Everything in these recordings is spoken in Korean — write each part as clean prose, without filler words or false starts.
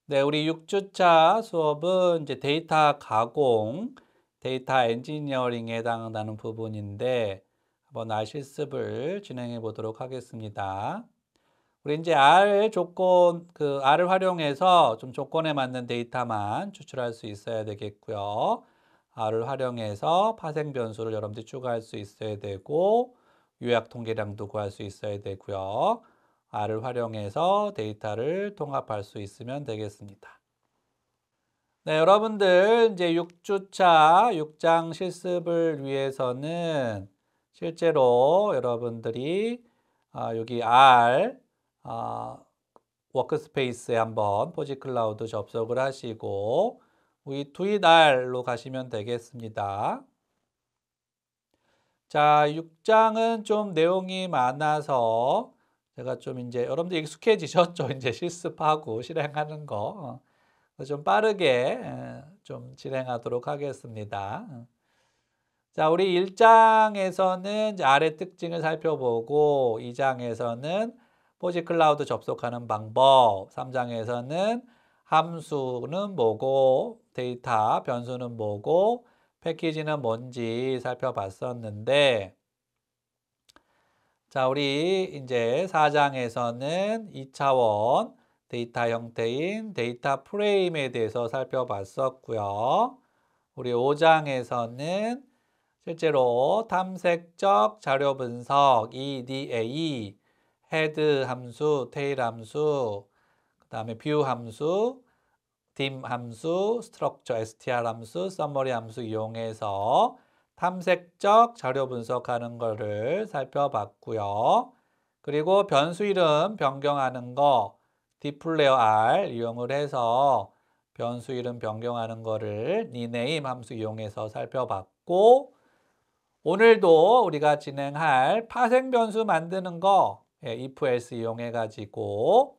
네, 우리 6주차 수업은 이제 데이터 가공, 데이터 엔지니어링에 해당하는 부분인데 한번 R 실습을 진행해 보도록 하겠습니다. 우리 이제 R을 활용해서 좀 조건에 맞는 데이터만 추출할 수 있어야 되겠고요. R을 활용해서 파생 변수를 여러분들이 추가할 수 있어야 되고 요약 통계량도 구할 수 있어야 되고요. R을 활용해서 데이터를 통합할 수 있으면 되겠습니다. 네, 여러분들 이제 6주차 6장 실습을 위해서는 실제로 여러분들이 여기 아, 워크스페이스에 한번 포지 클라우드 접속을 하시고 우리 트윗 R로 가시면 되겠습니다. 자, 6장은 좀 내용이 많아서 제가 좀 이제 여러분들 익숙해지셨죠? 이제 실습하고 실행하는 거. 좀 빠르게 좀 진행하도록 하겠습니다. 자, 우리 1장에서는 이제 아래 특징을 살펴보고 2장에서는 포지 클라우드 접속하는 방법, 3장에서는 함수는 뭐고 데이터 변수는 뭐고 패키지는 뭔지 살펴봤었는데 자, 우리 이제 4장에서는 2차원 데이터 형태인 데이터 프레임에 대해서 살펴봤었고요. 우리 5장에서는 실제로 탐색적 자료 분석 EDA, 헤드 함수, 테일 함수, 그 다음에 뷰 함수, dim 함수, 스트럭처 str 함수, 서머리 함수 이용해서 탐색적 자료 분석하는 거를 살펴봤고요. 그리고 변수 이름 변경하는 거 디플레어 R 이용을 해서 변수 이름 변경하는 거를 rename 함수 이용해서 살펴봤고 오늘도 우리가 진행할 파생 변수 만드는 거 if else 이용해 가지고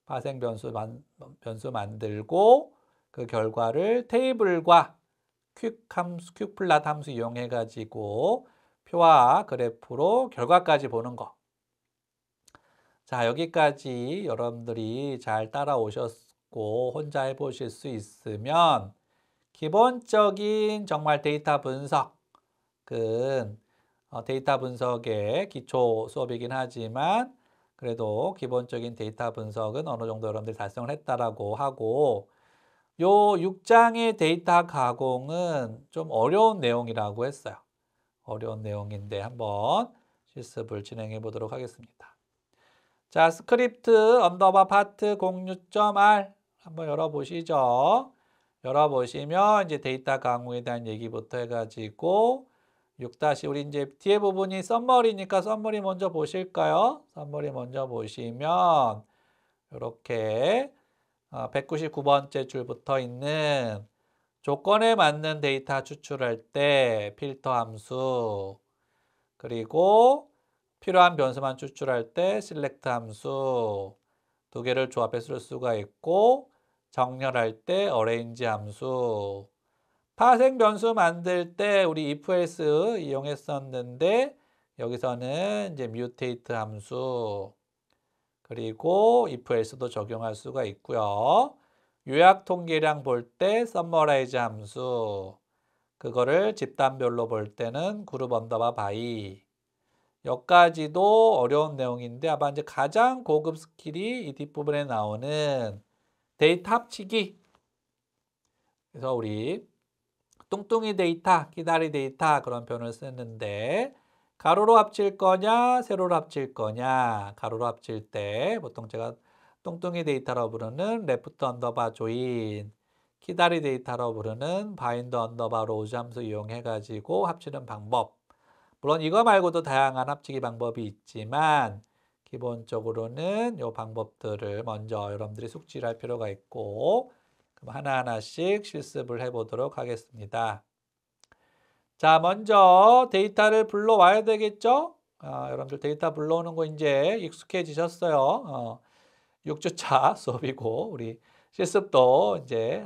파생 변수 만들고 그 결과를 테이블과 퀵플랫 함수 이용해 가지고 표와 그래프로 결과까지 보는 거. 자, 여기까지 여러분들이 잘 따라오셨고 혼자 해보실 수 있으면 기본적인 정말 데이터 분석은 데이터 분석의 기초 수업이긴 하지만 그래도 기본적인 데이터 분석은 어느 정도 여러분들이 달성을 했다라고 하고 요 6장의 데이터 가공은 좀 어려운 내용이라고 했어요. 어려운 내용인데 한번 실습을 진행해 보도록 하겠습니다. 자, 스크립트 언더바 파트 06.R 한번 열어보시죠. 열어보시면 이제 데이터 강우에 대한 얘기부터 해가지고 6 우리 이제 뒤에 부분이 썸머리니까 썸머리 먼저 보실까요? 썸머리 먼저 보시면 이렇게 199번째 줄부터 있는 조건에 맞는 데이터 추출할 때 필터 함수 그리고 필요한 변수만 추출할 때 select 함수 두 개를 조합해 쓸 수가 있고 정렬할 때 arrange 함수 파생 변수 만들 때 우리 if else 이용했었는데 여기서는 이제 mutate 함수 그리고 if else도 적용할 수가 있고요. 요약 통계량 볼 때 summarize 함수 그거를 집단별로 볼 때는 그룹 언더바 바이 여기까지도 어려운 내용인데 아마 이제 가장 고급 스킬이 이 뒷부분에 나오는 데이터 합치기. 그래서 우리 뚱뚱이 데이터, 끼다리 데이터 그런 표현을 쓰는데 가로로 합칠 거냐, 세로로 합칠 거냐. 가로로 합칠 때 보통 제가 뚱뚱이 데이터라고 부르는 레프트 언더바 조인, 키다리 데이터라고 부르는 바인드 언더바 로즈 함수 이용해 가지고 합치는 방법. 물론 이거 말고도 다양한 합치기 방법이 있지만 기본적으로는 이 방법들을 먼저 여러분들이 숙지를 할 필요가 있고 그럼 하나하나씩 실습을 해보도록 하겠습니다. 자, 먼저 데이터를 불러와야 되겠죠? 여러분들 데이터 불러오는 거 이제 익숙해지셨어요. 6주차 수업이고 우리 실습도 이제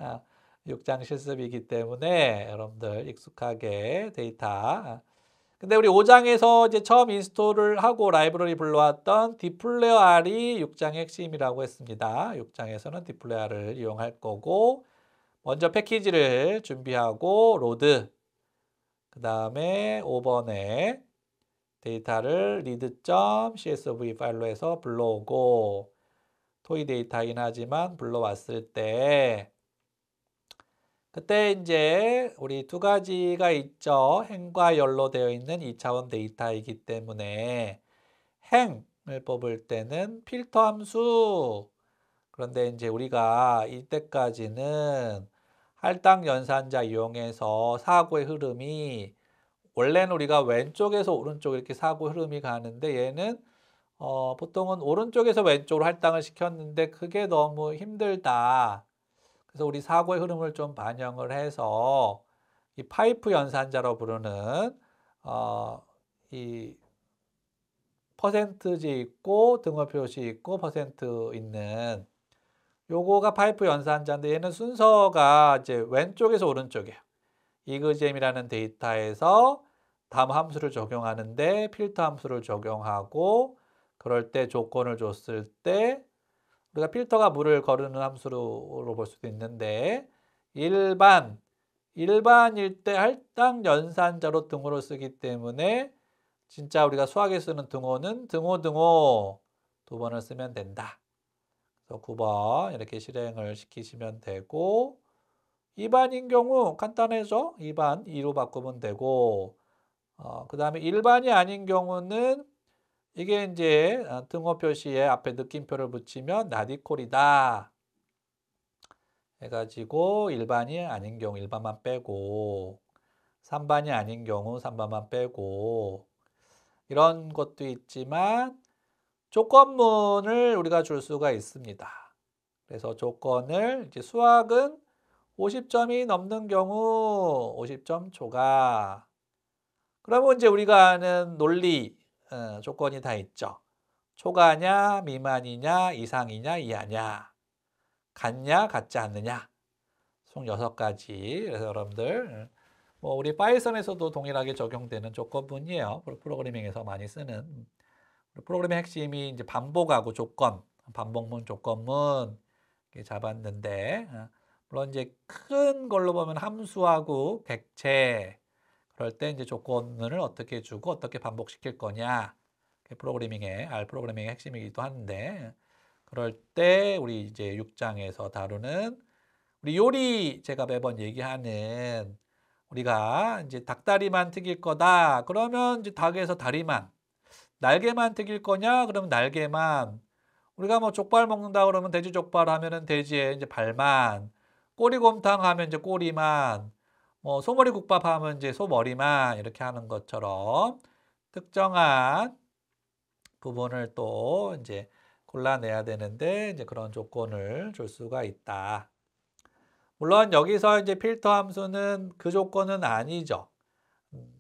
6장 실습이기 때문에 여러분들 익숙하게 데이터 근데 우리 5장에서 이제 처음 인스톨을 하고 라이브러리 불러왔던 디플레어 R이 6장의 핵심이라고 했습니다. 6장에서는 디플레어 R을 이용할 거고, 먼저 패키지를 준비하고 로드, 그 다음에 5번에 데이터를 read.csv 파일로 해서 불러오고, 토이 데이터이긴 하지만 불러왔을 때 그때 이제 우리 두 가지가 있죠. 행과 열로 되어 있는 2차원 데이터이기 때문에 행을 뽑을 때는 필터 함수. 그런데 이제 우리가 이때까지는 할당 연산자 이용해서 사고의 흐름이 원래는 우리가 왼쪽에서 오른쪽 이렇게 사고 흐름이 가는데 얘는 보통은 오른쪽에서 왼쪽으로 할당을 시켰는데 그게 너무 힘들다. 그래서 우리 사고의 흐름을 좀 반영을 해서 이 파이프 연산자로 부르는 이 퍼센트지 있고 등호 표시 있고 퍼센트 있는 요거가 파이프 연산자인데 얘는 순서가 이제 왼쪽에서 오른쪽이에요. 이그잼이라는 데이터에서 다음 함수를 적용하는데 필터 함수를 적용하고 그럴 때 조건을 줬을 때 우리가 필터가 물을 거르는 함수로 볼 수도 있는데 일반일 때 할당 연산자로 등호를 쓰기 때문에 진짜 우리가 수학에 쓰는 등호는 등호 두 번을 쓰면 된다. 그래서 9번 이렇게 실행을 시키시면 되고 2반인 경우 간단해져. 2반 2로 바꾸면 되고 그 다음에 일반이 아닌 경우는 이게 이제 등호 표시에 앞에 느낌표를 붙이면 나디콜이다 해가지고 일반이 아닌 경우 일반만 빼고 3반이 아닌 경우 3반만 빼고 이런 것도 있지만 조건문을 우리가 줄 수가 있습니다. 그래서 조건을 이제 수학은 50점이 넘는 경우 50점 초과. 그러면 이제 우리가 아는 논리 조건이 다 있죠. 초과냐, 미만이냐, 이상이냐, 이하냐, 같냐, 같지 않느냐. 총 6가지. 그래서 여러분들 뭐 우리 파이썬에서도 동일하게 적용되는 조건문이에요. 프로그래밍에서 많이 쓰는 프로그래밍 핵심이 이제 반복하고 조건, 반복문, 조건문 이렇게 잡았는데 물론 이제 큰 걸로 보면 함수하고 객체 그럴 때 이제 조건을 어떻게 주고 어떻게 반복시킬 거냐 프로그래밍의 R 프로그래밍의 핵심이기도 한데 그럴 때 우리 이제 6장에서 다루는 우리 요리 제가 매번 얘기하는 우리가 이제 닭다리만 튀길 거다 그러면 이제 닭에서 다리만 날개만 튀길 거냐 그러면 날개만 우리가 뭐 족발 먹는다 그러면 돼지 족발 하면은 돼지의 이제 발만 꼬리곰탕 하면 이제 꼬리만 뭐 소머리 국밥 하면 이제 소머리만 이렇게 하는 것처럼 특정한 부분을 또 이제 골라내야 되는데 이제 그런 조건을 줄 수가 있다. 물론 여기서 이제 필터 함수는 그 조건은 아니죠.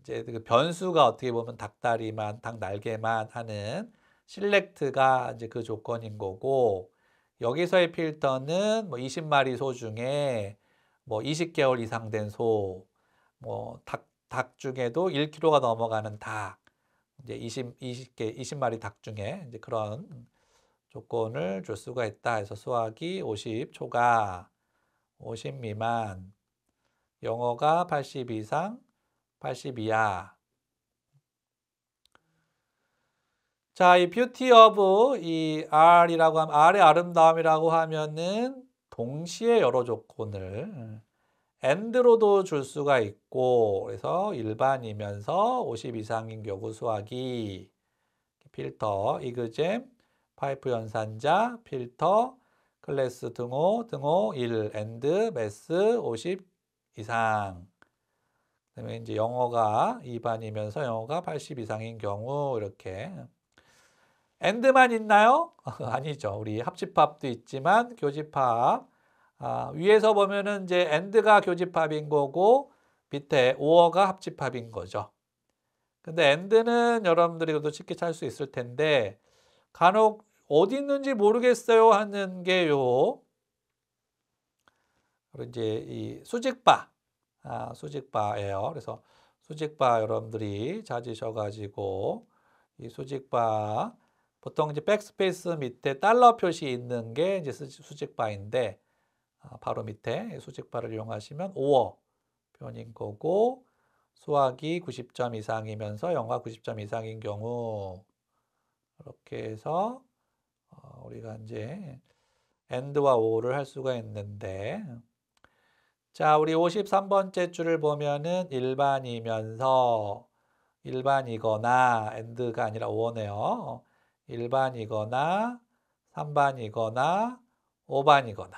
이제 그 변수가 어떻게 보면 닭다리만, 닭 날개만 하는 실렉트가 이제 그 조건인 거고 여기서의 필터는 뭐 20마리 소 중에 뭐 20개월 이상 된 소, 뭐 닭 중에도 1kg가 넘어가는 닭, 이제 20마리 닭 중에 이제 그런 조건을 줄 수가 있다 해서 수학이 50 초과, 50 미만, 영어가 80 이상, 80 이하. 자, 이 뷰티 오브 이 R이라고 하면 R의 아름다움이라고 하면은 동시에 여러 조건을 and로도 줄 수가 있고 그래서 일반이면서 50 이상인 경우 수학이 필터, 이그잼, 파이프 연산자, 필터, 클래스 등호 1, and, 매스 50 이상. 그다음에 이제 영어가 2반이면서 영어가 80 이상인 경우 이렇게 and만 있나요? 아니죠. 우리 합집합도 있지만 교집합 위에서 보면은 이제 and가 교집합인 거고 밑에 or가 합집합인 거죠. 근데 and는 여러분들이 그래도 쉽게 찾을 수 있을 텐데 간혹 어디 있는지 모르겠어요 하는 게요. 그리고 이제 이 수직바예요. 그래서 수직바 여러분들이 찾으셔가지고 이 수직바 보통 이제 백스페이스 밑에 달러 표시 있는 게 이제 수직바인데 바로 밑에 수직바를 이용하시면 5어 표현인 거고 수학이 90점 이상이면서 영어 90점 이상인 경우 이렇게 해서 우리가 이제 and와 or를 할 수가 있는데 자, 우리 53번째 줄을 보면은 일반이면서 일반이거나 and가 아니라 or네요. 일반이거나 3반이거나 5반이거나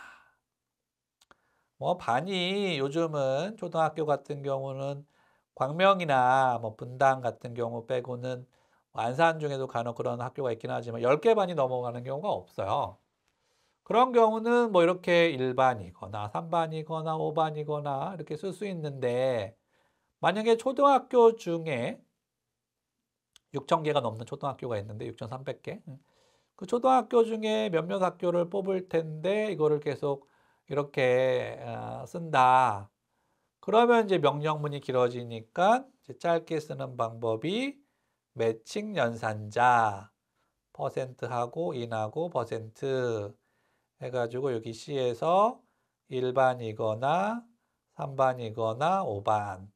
뭐 반이 요즘은 초등학교 같은 경우는 광명이나 뭐 분당 같은 경우 빼고는 안산 중에도 간혹 그런 학교가 있긴 하지만 10개 반이 넘어가는 경우가 없어요. 그런 경우는 뭐 이렇게 1반이거나 3반이거나 5반이거나 이렇게 쓸 수 있는데 만약에 초등학교 중에 6,000개가 넘는 초등학교가 있는데 6,300개 그 초등학교 중에 몇몇 학교를 뽑을 텐데 이거를 계속 이렇게 쓴다. 그러면 이제 명령문이 길어지니까 이제 짧게 쓰는 방법이 매칭 연산자 퍼센트하고 인하고 퍼센트 해가지고 여기 C에서 1반이거나 3반이거나 5반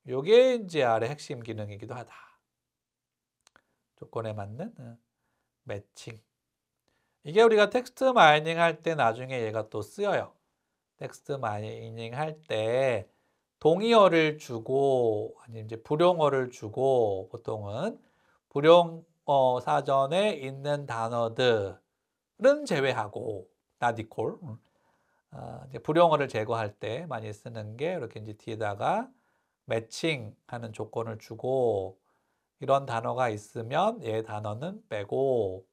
요게 이제 아래 핵심 기능이기도 하다. 조건에 맞는 매칭. 이게 우리가 텍스트 마이닝 할 때 나중에 얘가 또 쓰여요. 텍스트 마이닝 할 때 동의어를 주고 아니면 이제 불용어를 주고 보통은 불용어 사전에 있는 단어들은 제외하고 not equal 이제 불용어를 제거할 때 많이 쓰는 게 이렇게 이제 뒤에다가 매칭하는 조건을 주고 이런 단어가 있으면 얘 단어는 빼고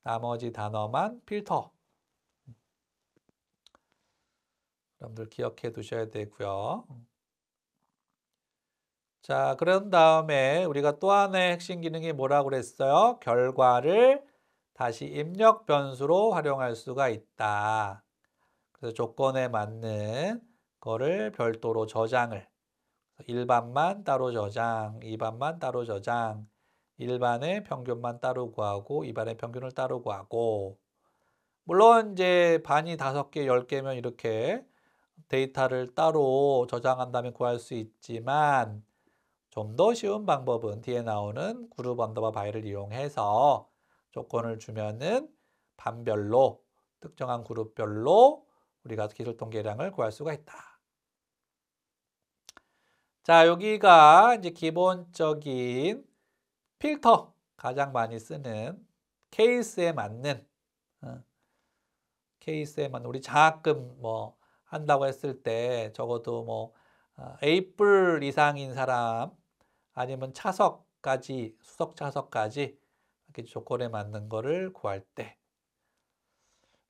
나머지 단어만 필터. 여러분들 기억해 두셔야 되고요. 자, 그런 다음에 우리가 또 하나의 핵심 기능이 뭐라고 그랬어요? 결과를 다시 입력 변수로 활용할 수가 있다. 그래서 조건에 맞는 거를 별도로 저장을 1반만 따로 저장, 2반만 따로 저장, 1반의 평균만 따로 구하고 2반의 평균을 따로 구하고 물론 이제 반이 5개, 10개면 이렇게 데이터를 따로 저장한 다음에 구할 수 있지만 좀 더 쉬운 방법은 뒤에 나오는 그룹 언더바 바이를 이용해서 조건을 주면은 반별로 특정한 그룹별로 우리가 기술통계량을 구할 수가 있다. 자, 여기가 이제 기본적인 필터 가장 많이 쓰는 케이스에 맞는 우리 장학금 뭐 한다고 했을 때 적어도 뭐 A뿔 이상인 사람 아니면 차석까지 수석 차석까지 이렇게 조건에 맞는 거를 구할 때.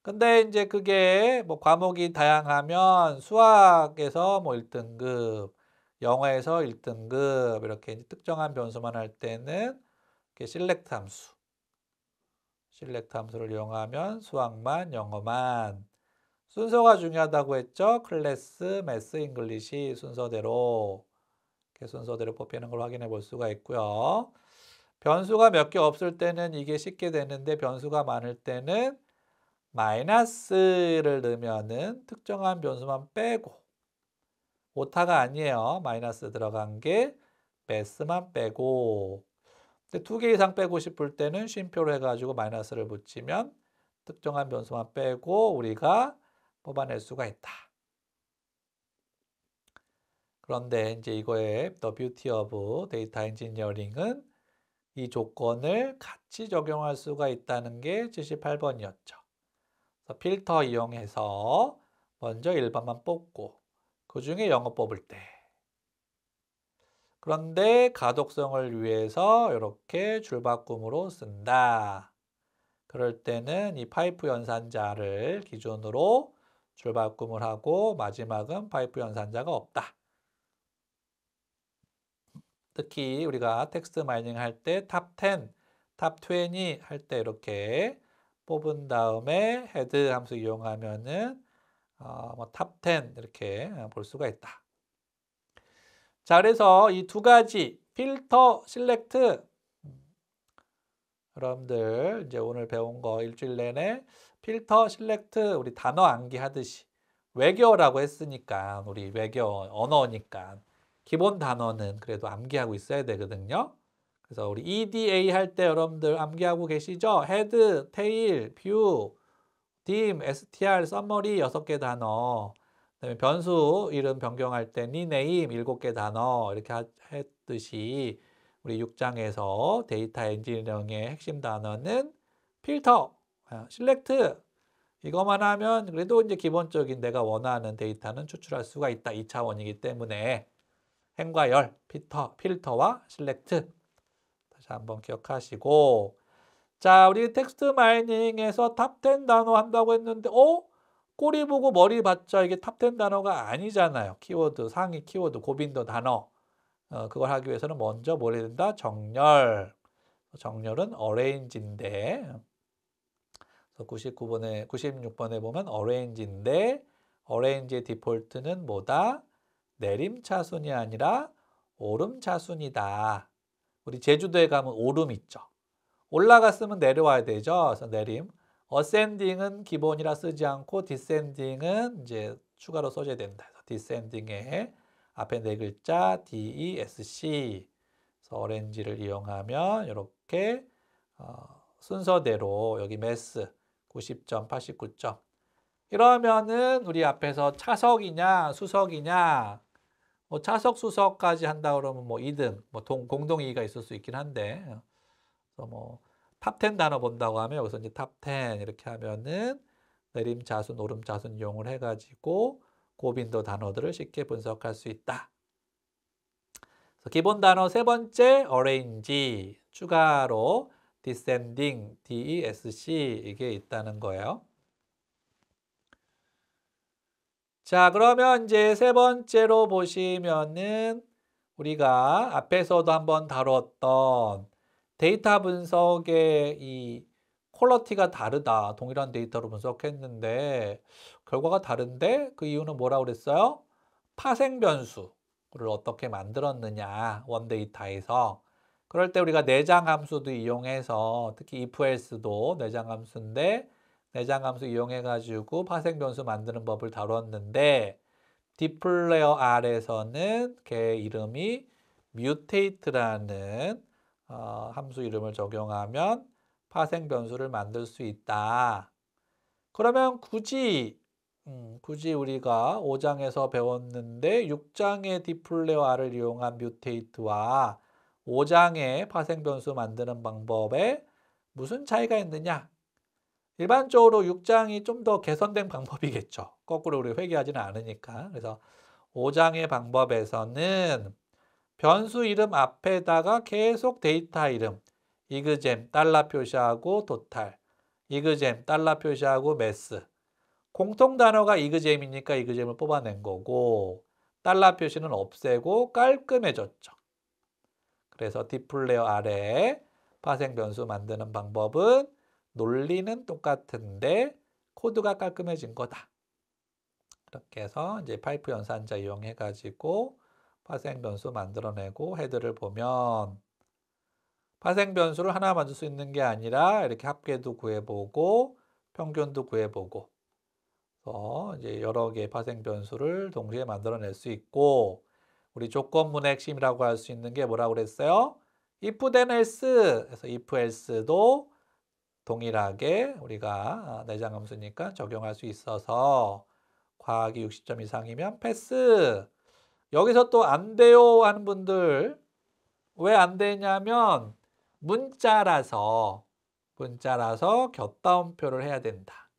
근데 이제 그게 뭐 과목이 다양하면 수학에서 뭐 1등급, 영어에서 1등급 이렇게 이제 특정한 변수만 할 때는 이렇게 실렉트 함수를 이용하면 수학만, 영어만 순서가 중요하다고 했죠. 클래스, 매스, 잉글리시 순서대로 이렇게 순서대로 뽑히는 걸 확인해 볼 수가 있고요. 변수가 몇 개 없을 때는 이게 쉽게 되는데 변수가 많을 때는 마이너스를 넣으면은 특정한 변수만 빼고 오타가 아니에요. 마이너스 들어간 게 매스만 빼고 2개 이상 빼고 싶을 때는 쉼표로 해가지고 마이너스를 붙이면 특정한 변수만 빼고 우리가 뽑아낼 수가 있다. 그런데 이제 이거의 The Beauty of Data Engineering은 이 조건을 같이 적용할 수가 있다는 게 78번이었죠. 그래서 필터 이용해서 먼저 1번만 뽑고 그 중에 영어 뽑을 때 그런데 가독성을 위해서 이렇게 줄바꿈으로 쓴다. 그럴 때는 이 파이프 연산자를 기준으로 줄바꿈을 하고 마지막은 파이프 연산자가 없다. 특히 우리가 텍스트 마이닝 할 때 탑 10, 탑 20 할 때 이렇게 뽑은 다음에 헤드 함수 이용하면은 뭐탑 10 이렇게 볼 수가 있다. 자, 그래서 이 두 가지 필터, 실렉트 여러분들 이제 오늘 배운 거 일주일 내내 필터, 실렉트 우리 단어 암기하듯이 외교라고 했으니까 우리 외교 언어니까 기본 단어는 그래도 암기하고 있어야 되거든요. 그래서 우리 EDA 할 때 여러분들 암기하고 계시죠? 헤드, 테일, 뷰, dim, str, 서머리 6개 단어. 그다음에 변수 이름 변경할 때 rename 7개 단어 이렇게 했듯이 우리 6장에서 데이터 엔지니어링의 핵심 단어는 필터, 실렉트 이것만 하면 그래도 이제 기본적인 내가 원하는 데이터는 추출할 수가 있다. 2차원이기 때문에 행과 열, 필터와 실렉트 다시 한번 기억하시고 자, 우리 텍스트 마이닝에서 탑 10 단어 한다고 했는데 꼬리 보고 머리 봤자 이게 탑 10 단어가 아니잖아요. 키워드, 상위 키워드, 고빈도 단어 그걸 하기 위해서는 먼저 뭘 해야 된다? 정렬. 정렬은 arrange인데 96번에 보면 arrange인데 arrange의 디폴트는 뭐다? 내림차순이 아니라 오름차순이다. 우리 제주도에 가면 오름 있죠. 올라갔으면 내려와야 되죠. 그래서 내림. ascending은 기본이라 쓰지 않고 descending은 이제 추가로 써줘야 된다. 그래서 descending에 앞에 네 글자 DESC. 그래서 orange를 이용하면 이렇게 순서대로 여기 매스 90점, 89점. 이러면은 우리 앞에서 차석이냐 수석이냐 뭐 차석 수석까지 한다 그러면 뭐 2등 뭐 공동 2위가 있을 수 있긴 한데 그래서 뭐 탑 10 단어 본다고 하면 여기서 이제 탑 10 이렇게 하면은 내림차순, 오름차순 이용을 해가지고 고빈도 단어들을 쉽게 분석할 수 있다. 그래서 기본 단어 세 번째 arrange 추가로 descending, DESC 이게 있다는 거예요. 자, 그러면 이제 세 번째로 보시면은 우리가 앞에서도 한번 다뤘던 데이터 분석의 이 퀄리티가 다르다. 동일한 데이터로 분석했는데 결과가 다른데 그 이유는 뭐라고 그랬어요? 파생 변수를 어떻게 만들었느냐. 원데이터에서. 그럴 때 우리가 내장 함수도 이용해서 특히 if else도 내장 함수인데 내장 함수 이용해 가지고 파생 변수 만드는 법을 다뤘는데 디플레어 R에서는 걔 이름이 mutate라는 함수 이름을 적용하면 파생 변수를 만들 수 있다. 그러면 굳이 우리가 5장에서 배웠는데 6장의 디플레어 R을 이용한 mutate와 5장의 파생 변수 만드는 방법에 무슨 차이가 있느냐? 일반적으로 6장이 좀 더 개선된 방법이겠죠. 거꾸로 우리 회귀하지는 않으니까. 그래서 5장의 방법에서는 변수 이름 앞에다가 계속 데이터 이름 이그잼 달러 표시하고 토탈 이그잼 달러 표시하고 매스 공통 단어가 이그잼이니까 이그잼을 뽑아낸 거고 달러 표시는 없애고 깔끔해졌죠. 그래서 디플레어 아래 파생 변수 만드는 방법은 논리는 똑같은데 코드가 깔끔해진 거다. 이렇게 해서 이제 파이프 연산자 이용해 가지고 파생 변수 만들어내고 헤드를 보면 파생 변수를 하나 만들 수 있는 게 아니라 이렇게 합계도 구해보고 평균도 구해보고 이제 여러 개의 파생 변수를 동시에 만들어낼 수 있고 우리 조건문의 핵심이라고 할 수 있는 게 뭐라고 그랬어요? if then else. 그래서 if else도 동일하게 우리가 내장 함수니까 적용할 수 있어서 과학이 60점 이상이면 패스. 여기서 또 안 돼요 하는 분들 왜 안 되냐면 문자라서 곁다운표를 해야 된다.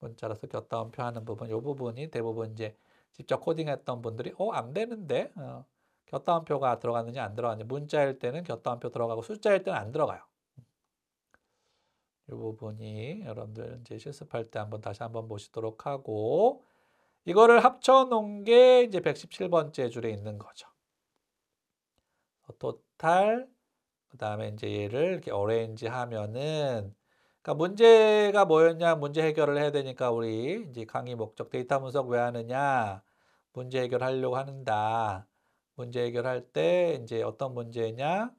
문자라서 곁다운표 하는 부분, 이 부분이 대부분 이제 직접 코딩했던 분들이 안 되는데 곁다운표가 들어갔느냐 안 들어갔느냐. 문자일 때는 곁다운표 들어가고 숫자일 때는 안 들어가요. 이 부분이 여러분들 이제 실습할 때 다시 한번 보시도록 하고 이거를 합쳐 놓은 게 이제 117번째 줄에 있는 거죠. 토탈 그다음에 이제 얘를 이렇게 어레인지 하면은 그러니까 문제가 뭐였냐 문제 해결을 해야 되니까 우리 이제 강의 목적 데이터 분석 왜 하느냐 문제 해결하려고 하는다. 문제 해결할 때 이제 어떤 문제냐?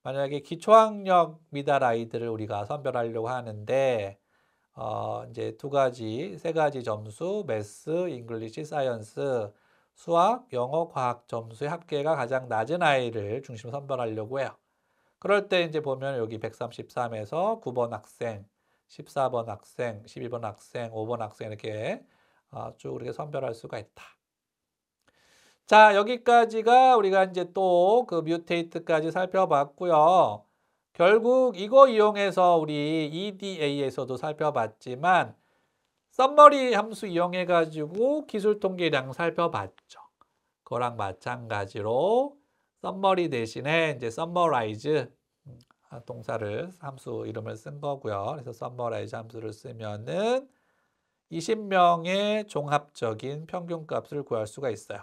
만약에 기초학력 미달 아이들을 우리가 선별하려고 하는데 이제 세 가지 점수, 매스, 잉글리시, 사이언스, 수학, 영어, 과학 점수의 합계가 가장 낮은 아이를 중심으로 선별하려고 해요. 그럴 때 이제 보면 여기 133에서 9번 학생, 14번 학생, 12번 학생, 5번 학생 이렇게 쭉 이렇게 선별할 수가 있다. 자, 여기까지가 우리가 이제 또 그 뮤테이트까지 살펴봤고요. 결국 이거 이용해서 우리 EDA에서도 살펴봤지만 썸머리 함수 이용해 가지고 기술 통계량 살펴봤죠. 그거랑 마찬가지로 썸머리 대신에 이제 서머라이즈 동사를 함수 이름을 쓴 거고요. 그래서 서머라이즈 함수를 쓰면은 20명의 종합적인 평균값을 구할 수가 있어요.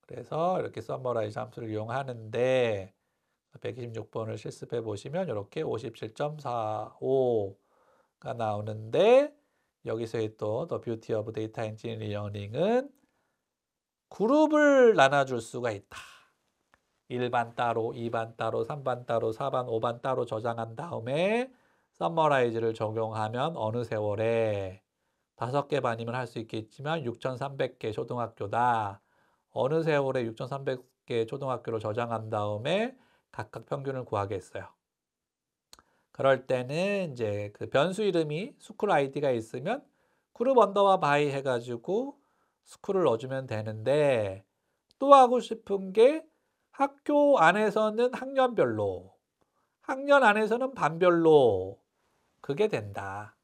그래서 이렇게 서머라이즈 함수를 이용하는데 126번을 실습해 보시면 이렇게 57.45가 나오는데 여기서의 또 The Beauty of Data Engineering은 그룹을 나눠줄 수가 있다. 1반 따로, 2반 따로, 3반 따로, 4반, 5반 따로 저장한 다음에 서머라이즈를 적용하면 어느 세월에 5개 반이면 할 수 있겠지만 6,300개 초등학교다. 어느 세월에 6,300개 초등학교를 저장한 다음에 각각 평균을 구하겠어요. 그럴 때는 이제 그 변수 이름이 스쿨 아이디가 있으면 그룹 언더바 바이 해가지고 스쿨을 넣어주면 되는데 또 하고 싶은 게 학교 안에서는 학년별로, 학년 안에서는 반별로 그게 된다.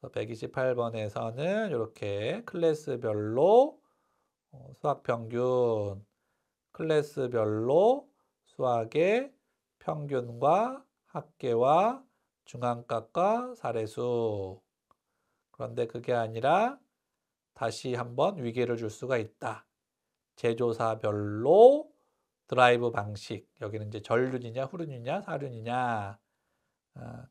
128번에서는 이렇게 클래스별로 수학 평균, 클래스별로 수학의 평균과 합계와 중앙값과 사례수. 그런데 그게 아니라 다시 한번 위계를 줄 수가 있다. 제조사별로 드라이브 방식. 여기는 이제 전륜이냐, 후륜이냐, 사륜이냐.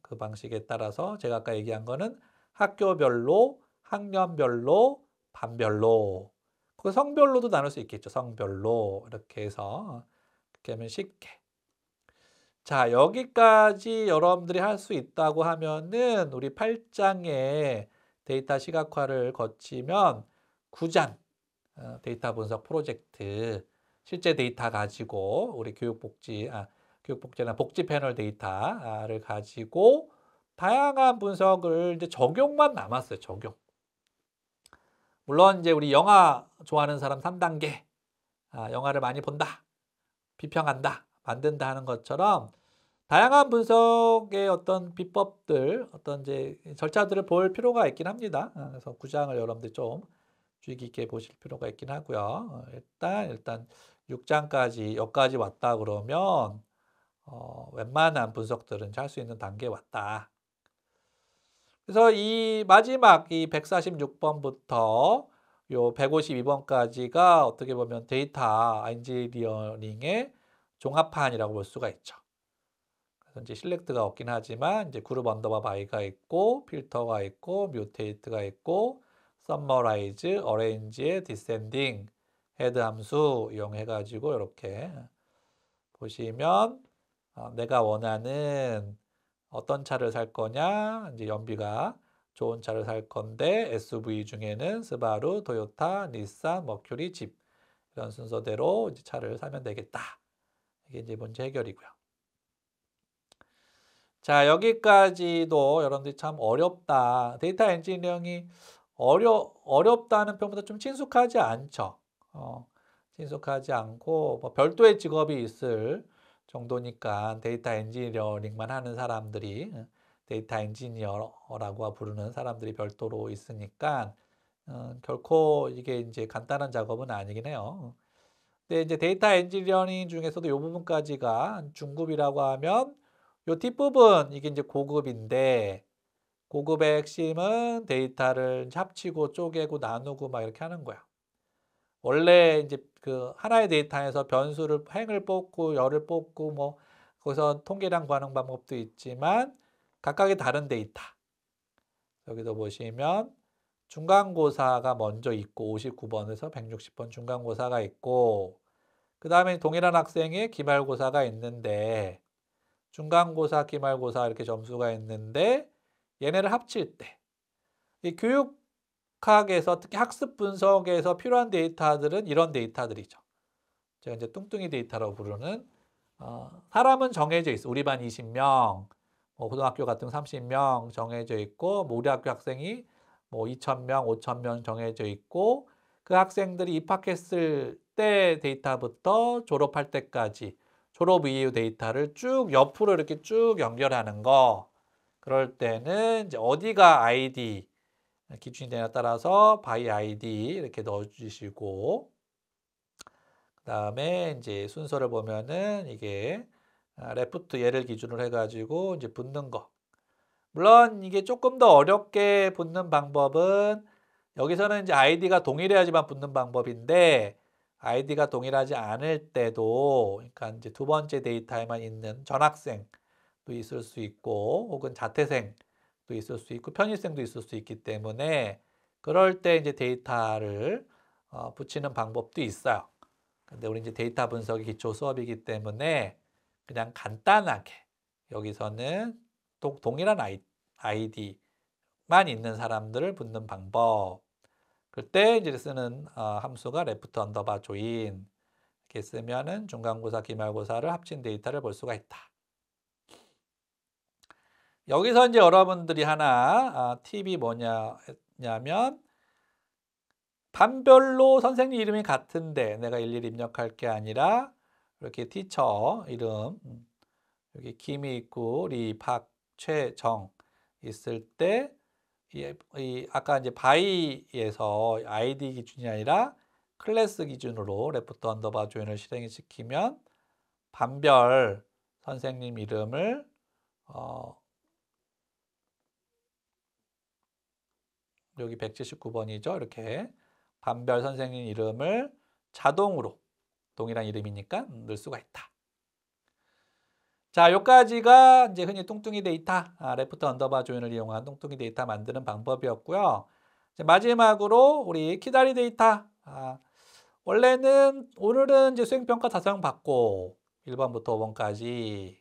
그 방식에 따라서 제가 아까 얘기한 거는 학교별로, 학년별로, 반별로. 그 성별로도 나눌 수 있겠죠. 성별로. 이렇게 해서. 그렇게 하면 쉽게. 자, 여기까지 여러분들이 할 수 있다고 하면은 우리 8장의 데이터 시각화를 거치면 9장 데이터 분석 프로젝트 실제 데이터 가지고 우리 교육복지나 복지 패널 데이터를 가지고 다양한 분석을 이제 적용만 남았어요. 적용. 물론 이제 우리 영화 좋아하는 사람 3단계 영화를 많이 본다, 비평한다, 만든다 하는 것처럼 다양한 분석의 어떤 비법들, 어떤 이제 절차들을 볼 필요가 있긴 합니다. 그래서 9장을 여러분들 좀 주의 깊게 보실 필요가 있긴 하고요. 일단 6장까지 여기까지 왔다 그러면 웬만한 분석들은 할 수 있는 단계에 왔다. 그래서 이 마지막 이 146번부터 요 152번까지가 어떻게 보면 데이터 엔지니어링의 종합판이라고 볼 수가 있죠. 그래서 이제 실렉트가 없긴 하지만 이제 그룹 언더바 바이가 있고 필터가 있고 뮤테이트가 있고 서머라이즈, 어레인지의 디센딩, 헤드 함수 이용해 가지고 이렇게 보시면 내가 원하는 어떤 차를 살 거냐, 이제 연비가 좋은 차를 살 건데 SUV 중에는 스바루, 토요타, 닛산, 머큐리, 집 이런 순서대로 이제 차를 사면 되겠다. 이게 이제 문제 해결이고요. 자, 여기까지도 여러분들이 참 어렵다. 데이터 엔지니어링이 어렵다는 표현보다 좀 친숙하지 않죠. 친숙하지 않고 뭐 별도의 직업이 있을 정도니까 데이터 엔지니어링만 하는 사람들이 데이터 엔지니어라고 부르는 사람들이 별도로 있으니까 결코 이게 이제 간단한 작업은 아니긴 해요. 근데 이제 데이터 엔지니어링 중에서도 이 부분까지가 중급이라고 하면 요 뒷부분 이게 이제 고급인데 고급의 핵심은 데이터를 합치고 쪼개고 나누고 막 이렇게 하는 거야. 원래 이제 그 하나의 데이터에서 변수를 행을 뽑고 열을 뽑고 뭐 거기서 통계량 구하는 방법도 있지만 각각의 다른 데이터. 여기도 보시면 중간고사가 먼저 있고 59번에서 160번 중간고사가 있고 그 다음에 동일한 학생의 기말고사가 있는데 중간고사, 기말고사 이렇게 점수가 있는데 얘네를 합칠 때 이 교육학에서 특히 학습 분석에서 필요한 데이터들은 이런 데이터들이죠. 제가 이제 뚱뚱이 데이터라고 부르는 사람은 정해져 있어. 우리 반 20명, 뭐 고등학교 같은 30명 정해져 있고 뭐 우리 학교 학생이 뭐 2,000명, 5,000명 정해져 있고 그 학생들이 입학했을 때 데이터부터 졸업할 때까지 졸업 이후 데이터를 쭉 옆으로 이렇게 쭉 연결하는 거. 그럴 때는 이제 어디가 아이디 기준이 되냐에 따라서 by 아이디 이렇게 넣어주시고 그다음에 이제 순서를 보면은 이게 레프트 얘를 기준으로 해가지고 이제 붙는 거. 물론 이게 조금 더 어렵게 붙는 방법은 여기서는 이제 아이디가 동일해야지만 붙는 방법인데 아이디가 동일하지 않을 때도 그러니까 이제 두 번째 데이터에만 있는 전학생도 있을 수 있고 혹은 자퇴생도 있을 수 있고 편입생도 있을 수 있기 때문에 그럴 때 이제 데이터를 붙이는 방법도 있어요. 근데 우리 이제 데이터 분석이 기초 수업이기 때문에 그냥 간단하게 여기서는 또 동일한 아이디만 있는 사람들을 붙는 방법. 그때 이제 쓰는 함수가 레프트 언더바 조인 이렇게 쓰면은 중간고사, 기말고사를 합친 데이터를 볼 수가 있다. 여기서 이제 여러분들이 하나 팁이 뭐냐면 반별로 선생님 이름이 같은데 내가 일일이 입력할 게 아니라 이렇게 티처 이름 여기 김이 있고 리, 박, 최, 정 있을 때 아까 이제 바이에서 아이디 기준이 아니라 클래스 기준으로 레프트 언더바 조인을 실행시키면 반별 선생님 이름을 여기 179번이죠. 이렇게 반별 선생님 이름을 자동으로 동일한 이름이니까 넣을 수가 있다. 자, 여기까지가 이제 흔히 뚱뚱이 데이터, 레프트 언더바 조인을 이용한 뚱뚱이 데이터 만드는 방법이었고요. 이제 마지막으로 우리 키다리 데이터. 원래는 오늘은 이제 수행평가 5명 받고 1번부터 5번까지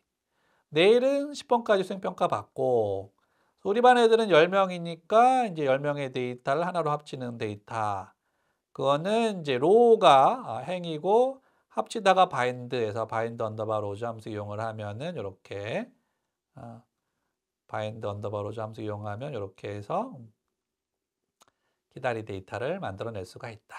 내일은 10번까지 수행평가 받고 우리 반 애들은 10명이니까 이제 10명의 데이터를 하나로 합치는 데이터. 그거는 이제 로우가 행이고 합치다가 바인드에서 바인드 언더바 로즈 함수 이용을 하면은 이렇게 바인드 언더바 로즈 함수 이용하면 이렇게 해서 키다리 데이터를 만들어낼 수가 있다.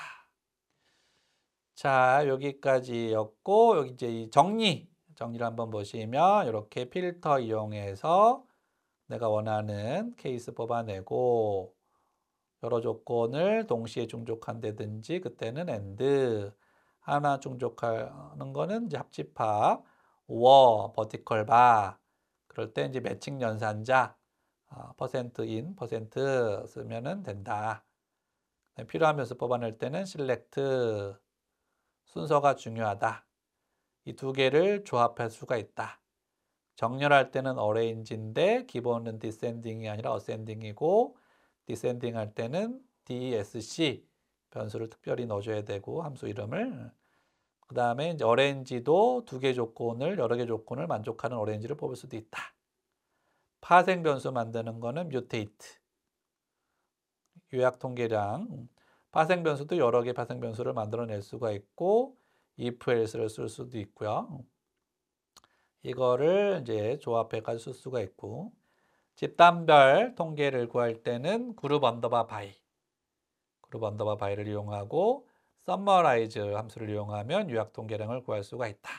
자, 여기까지였고 여기 이제 이 정리를 한번 보시면 이렇게 필터 이용해서 내가 원하는 케이스 뽑아내고 여러 조건을 동시에 충족한다든지 그때는 and 하나 충족하는 거는 이제 합집합 버티컬 바 그럴 때 이제 매칭 연산자 퍼센트 인 퍼센트 쓰면은 된다. 필요하면서 뽑아낼 때는 select 순서가 중요하다. 이 두 개를 조합할 수가 있다. 정렬할 때는 arrange인데 기본은 descending이 아니라 ascending이고 디센딩 할 때는 DSC 변수를 특별히 넣어줘야 되고 함수 이름을 그 다음에 이제 어레인지도 여러 개 조건을 만족하는 어레인지를 뽑을 수도 있다. 파생 변수 만드는 거는 뮤테이트 요약 통계량 파생 변수도 여러 개 파생 변수를 만들어낼 수가 있고 if else를 쓸 수도 있고요. 이거를 이제 조합해 가지고 쓸 수가 있고 집단별 통계를 구할 때는 그룹 언더바 바이를 이용하고 summarize 함수를 이용하면 요약 통계량을 구할 수가 있다.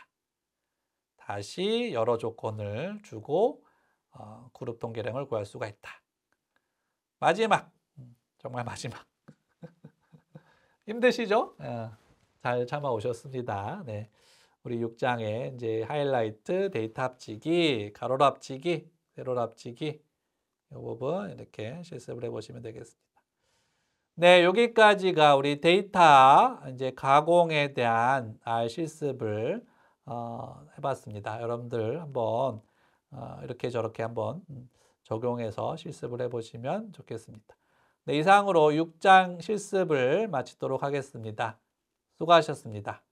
다시 여러 조건을 주고 그룹 통계량을 구할 수가 있다. 마지막 정말 마지막 힘드시죠? 잘 참아 오셨습니다. 네. 우리 6장에 이제 하이라이트, 데이터 합치기, 가로로 합치기, 세로로 합치기 이 부분 이렇게 실습을 해보시면 되겠습니다. 네, 여기까지가 우리 데이터 이제 가공에 대한 실습을 해봤습니다. 여러분들 한번 이렇게 저렇게 한번 적용해서 실습을 해보시면 좋겠습니다. 네, 이상으로 6장 실습을 마치도록 하겠습니다. 수고하셨습니다.